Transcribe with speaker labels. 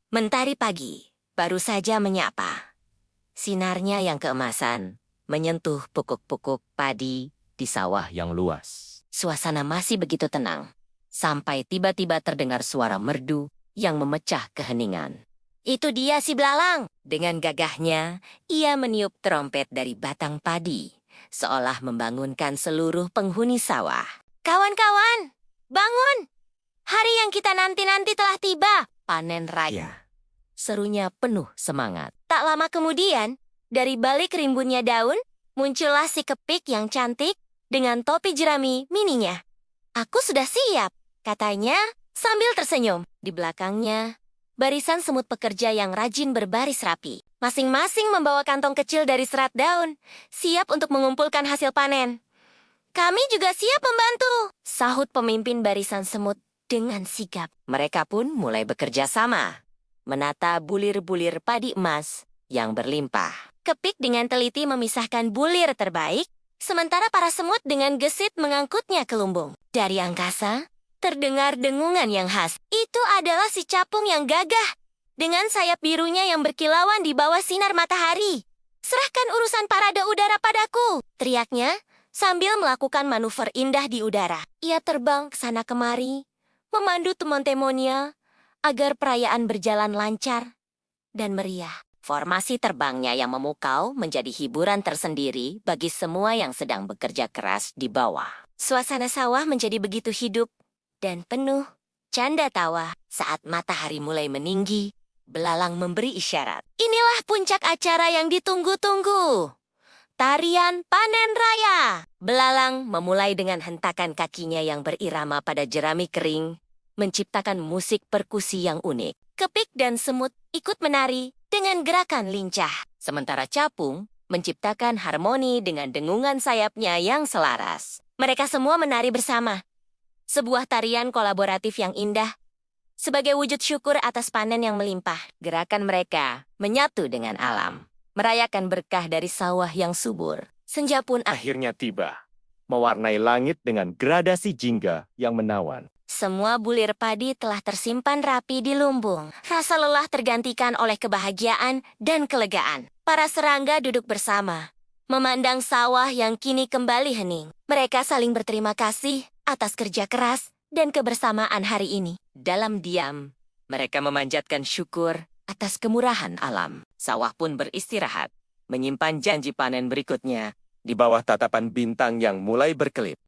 Speaker 1: Mentari pagi baru saja menyapa. Sinarnya yang keemasan menyentuh pokok-pokok padi di sawah yang luas. Suasana masih begitu tenang, sampai tiba-tiba terdengar suara merdu yang memecah keheningan. Itu dia si belalang. Dengan gagahnya, ia meniup trompet dari batang padi, seolah membangunkan seluruh penghuni sawah. Kawan-kawan, bangun! Hari yang kita nanti-nanti telah tiba. Panen raya. Serunya penuh semangat. Tak lama kemudian, dari balik rimbunnya daun, muncullah si kepik yang cantik dengan topi jerami mininya. Aku sudah siap, katanya sambil tersenyum. Di belakangnya, barisan semut pekerja yang rajin berbaris rapi. Masing-masing membawa kantong kecil dari serat daun, siap untuk mengumpulkan hasil panen. Kami juga siap membantu, sahut pemimpin barisan semut dengan sigap. Mereka pun mulai bekerja sama, menata bulir-bulir padi emas yang berlimpah. Kepik dengan teliti memisahkan bulir terbaik, sementara para semut dengan gesit mengangkutnya ke lumbung. Dari angkasa, terdengar dengungan yang khas. Itu adalah si capung yang gagah, dengan sayap birunya yang berkilauan di bawah sinar matahari. Serahkan urusan parade udara padaku, teriaknya sambil melakukan manuver indah di udara. Ia terbang ke sana kemari, memandu teman-temannya agar perayaan berjalan lancar dan meriah. Formasi terbangnya yang memukau menjadi hiburan tersendiri bagi semua yang sedang bekerja keras di bawah. Suasana sawah menjadi begitu hidup dan penuh canda tawa. Saat matahari mulai meninggi, belalang memberi isyarat. Inilah puncak acara yang ditunggu-tunggu. Tarian panen raya. Belalang memulai dengan hentakan kakinya yang berirama pada jerami kering, menciptakan musik perkusi yang unik. Kepik dan semut ikut menari dengan gerakan lincah. Sementara capung menciptakan harmoni dengan dengungan sayapnya yang selaras. Mereka semua menari bersama. Sebuah tarian kolaboratif yang indah, sebagai wujud syukur atas panen yang melimpah. Gerakan mereka menyatu dengan alam, merayakan berkah dari sawah yang subur. Senja pun
Speaker 2: Akhirnya tiba, mewarnai langit dengan gradasi jingga yang menawan.
Speaker 1: semua bulir padi telah tersimpan rapi di lumbung. Rasa lelah tergantikan oleh kebahagiaan dan kelegaan. Para serangga duduk bersama, memandang sawah yang kini kembali hening. Mereka saling berterima kasih atas kerja keras dan kebersamaan hari ini. Dalam diam, mereka memanjatkan syukur atas kemurahan alam. Sawah pun beristirahat, menyimpan janji panen berikutnya
Speaker 2: Di bawah tatapan bintang yang mulai berkelip.